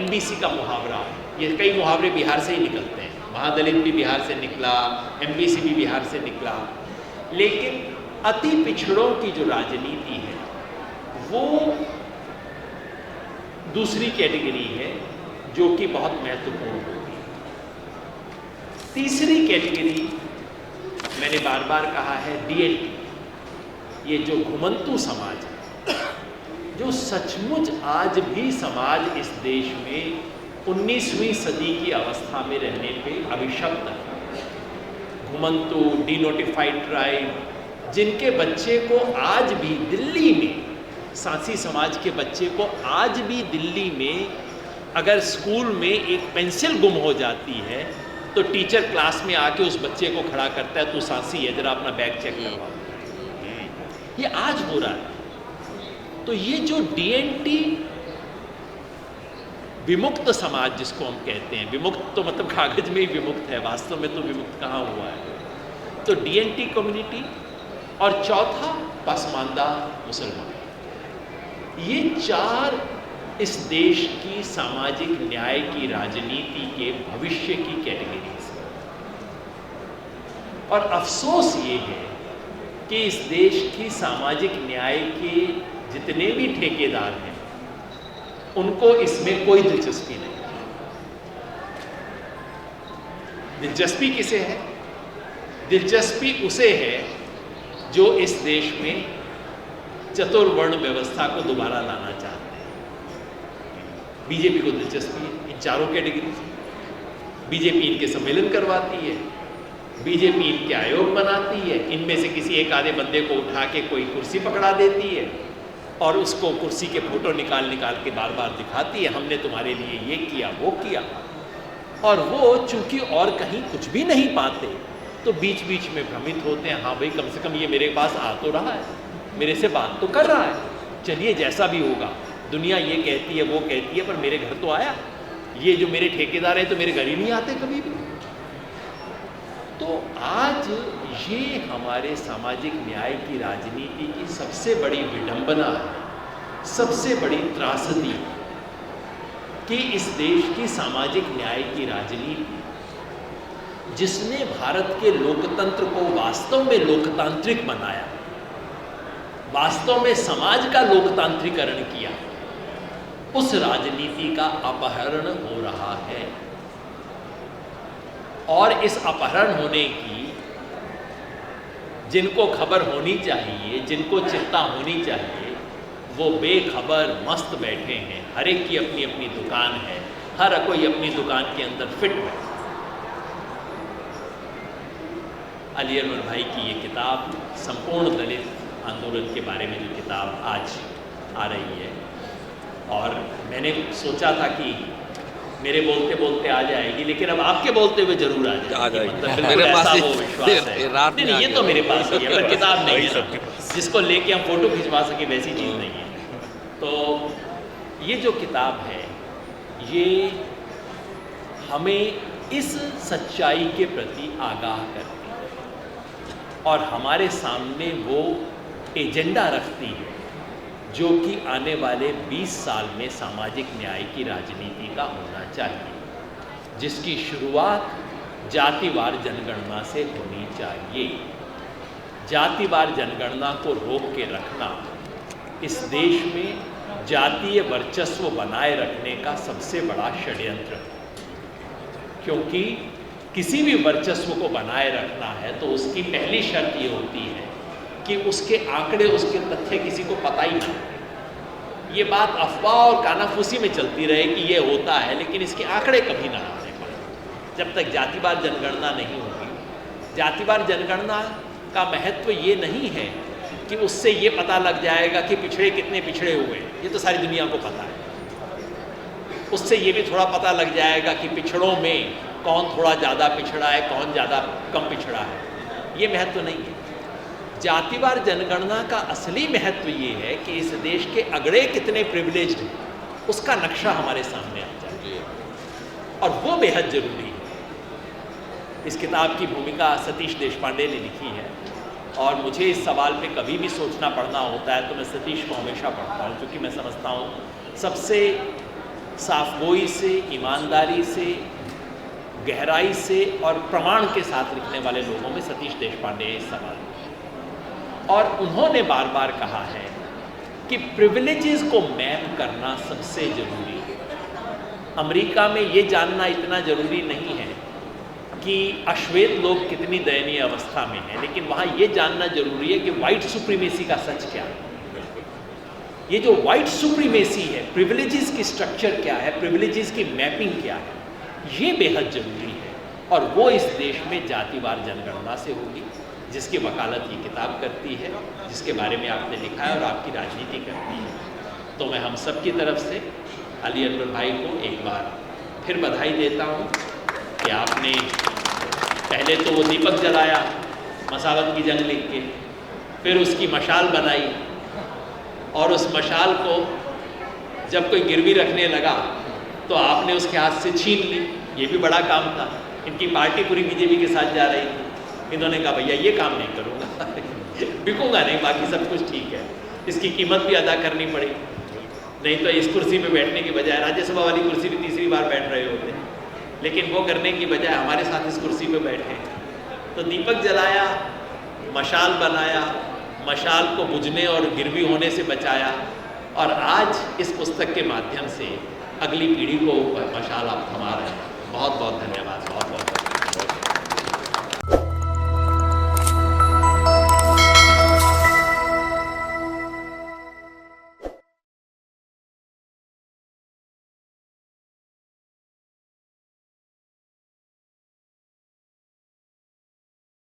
MBC का मुहावरा, ये कई मुहावरे बिहार से ही निकलते हैं, महादलित भी बिहार से निकला, एमबीसी भी बिहार से निकला। लेकिन अति पिछड़ों की जो राजनीति है वो दूसरी कैटेगरी है जो कि बहुत महत्वपूर्ण होगी। तीसरी कैटेगरी मैंने बार बार कहा है डीएनटी, ये जो घुमंतु समाज है, जो सचमुच आज भी समाज इस देश में 19वीं सदी की अवस्था में रहने पे अभिशप्त है। घुमंतु, डिनोटिफाइड ट्राइब, जिनके बच्चे को आज भी दिल्ली में, सांसी समाज के बच्चे को आज भी दिल्ली में अगर स्कूल में एक पेंसिल गुम हो जाती है तो टीचर क्लास में आके उस बच्चे को खड़ा करता है, तू सांसी है, जरा अपना बैग चेक करवा। ये आज हो रहा है। तो ये जो डीएनटी विमुक्त समाज जिसको हम कहते हैं, विमुक्त तो मतलब कागज में ही विमुक्त है, वास्तव में तो विमुक्त कहाँ हुआ है। तो डीएनटी कम्युनिटी और चौथा पसमानदा मुसलमान, ये चार इस देश की सामाजिक न्याय की राजनीति के भविष्य की कैटेगरीज है। और अफसोस ये है कि इस देश की सामाजिक न्याय के जितने भी ठेकेदार हैं उनको इसमें कोई दिलचस्पी नहीं है। दिलचस्पी किसे है? दिलचस्पी उसे है जो इस देश में चतुर्वर्ण व्यवस्था को दोबारा लाना चाहते हैं। बीजेपी को दिलचस्पी है इन चारों कैटेगरी से। बीजेपी इनके सम्मेलन करवाती है, बीजेपी इनके आयोग बनाती है, इनमें से किसी एक आधे बंदे को उठा के कोई कुर्सी पकड़ा देती है और उसको कुर्सी के फोटो निकाल निकाल के बार बार दिखाती है, हमने तुम्हारे लिए ये किया वो किया। और वो चूंकि और कहीं कुछ भी नहीं पाते तो बीच बीच में भ्रमित होते हैं, हाँ भाई कम से कम ये मेरे पास आ तो रहा है, मेरे से बात तो कर रहा है, चलिए जैसा भी होगा, दुनिया ये कहती है वो कहती है पर मेरे घर तो आया। ये जो मेरे ठेकेदार हैं तो मेरे घर ही नहीं आते कभी भी। तो आज ये हमारे सामाजिक न्याय की राजनीति की सबसे बड़ी विडंबना है, सबसे बड़ी त्रासदी कि इस देश की सामाजिक न्याय की राजनीति जिसने भारत के लोकतंत्र को वास्तव में लोकतांत्रिक बनाया, वास्तव में समाज का लोकतांत्रिकरण किया, उस राजनीति का अपहरण हो रहा है। और इस अपहरण होने की जिनको खबर होनी चाहिए, जिनको चिंता होनी चाहिए, वो बेखबर मस्त बैठे हैं। हर एक की अपनी अपनी दुकान है, हर कोई अपनी दुकान के अंदर फिट है। अली अनवर भाई की ये किताब, संपूर्ण दलित आंदोलन के बारे में जो किताब आज आ रही है, और मैंने सोचा था कि मेरे बोलते बोलते आ जाएगी, लेकिन अब आपके बोलते हुए जरूर आ जाएगी। मतलब मेरे पास वो विश्वास है। नहीं, ये तो मेरे पास ही है, पर किताब नहीं है जिसको लेके हम फोटो खिंचवा सके, वैसी चीज़ नहीं है। तो ये जो किताब है ये हमें इस सच्चाई के प्रति आगाह करती है और हमारे सामने वो एजेंडा रखती है जो कि आने वाले 20 साल में सामाजिक न्याय की राजनीति का होना चाहिए, जिसकी शुरुआत जातिवार जनगणना से होनी चाहिए। जातिवार जनगणना को रोक के रखना इस देश में जातीय वर्चस्व बनाए रखने का सबसे बड़ा षड्यंत्र है, क्योंकि किसी भी वर्चस्व को बनाए रखना है तो उसकी पहली शर्त ये होती है कि उसके आंकड़े, उसके तथ्य किसी को पता ही ना। ये बात अफवाह और कानाफूसी में चलती रहे कि ये होता है, लेकिन इसके आंकड़े कभी ना आने पाए जब तक जातिवार जनगणना नहीं होगी। जातिवार जनगणना का महत्व ये नहीं है कि उससे ये पता लग जाएगा कि पिछड़े कितने पिछड़े हुए, ये तो सारी दुनिया को पता है। उससे ये भी थोड़ा पता लग जाएगा कि पिछड़ों में कौन थोड़ा ज़्यादा पिछड़ा है, कौन ज़्यादा कम पिछड़ा है, ये महत्व नहीं है। जातिवार जनगणना का असली महत्व ये है कि इस देश के अगड़े कितने प्रिविलेज्ड हैं, उसका नक्शा हमारे सामने आ जाए, और वो बेहद जरूरी है। इस किताब की भूमिका सतीश देशपांडे ने लिखी है, और मुझे इस सवाल पे कभी भी सोचना पड़ना होता है तो मैं सतीश को हमेशा पढ़ता हूँ, क्योंकि मैं समझता हूँ सबसे साफगोई से, ईमानदारी से, गहराई से और प्रमाण के साथ लिखने वाले लोगों में सतीश देशपांडे इस सवाल। और उन्होंने बार बार कहा है कि प्रिविलेजेस को मैप करना सबसे जरूरी है। अमेरिका में ये जानना इतना जरूरी नहीं है कि अश्वेत लोग कितनी दयनीय अवस्था में हैं, लेकिन वहाँ ये जानना जरूरी है कि वाइट सुप्रीमेसी का सच क्या है। ये जो वाइट सुप्रीमेसी है, प्रिविलेजेस की स्ट्रक्चर क्या है, प्रिविलेजेस की मैपिंग क्या है, ये बेहद जरूरी है। और वो इस देश में जातिवार जनगणना से होगी, जिसकी वकालत ये किताब करती है, जिसके बारे में आपने लिखा है और आपकी राजनीति करती है। तो मैं हम सब की तरफ से अली अकबर भाई को एक बार फिर बधाई देता हूँ कि आपने पहले तो वो दीपक जलाया मसावत की जंग लिख के, फिर उसकी मशाल बनाई, और उस मशाल को जब कोई गिरवी रखने लगा तो आपने उसके हाथ से छीन ली। ये भी बड़ा काम था। इनकी पार्टी पूरी बीजेपी के साथ जा रही थी, इन्होंने कहा भैया ये काम नहीं करूँगा बिकूंगा नहीं, बाकी सब कुछ ठीक है, इसकी कीमत भी अदा करनी पड़ेगी, नहीं तो इस कुर्सी पे बैठने की बजाय राज्यसभा वाली कुर्सी पे तीसरी बार बैठ रहे होते, लेकिन वो करने की बजाय हमारे साथ इस कुर्सी पे बैठे। तो दीपक जलाया, मशाल बनाया, मशाल को बुझने और गिरवी होने से बचाया, और आज इस पुस्तक के माध्यम से अगली पीढ़ी को मशाल आप थमा रहे हैं। बहुत बहुत धन्यवाद, बहुत बहुत।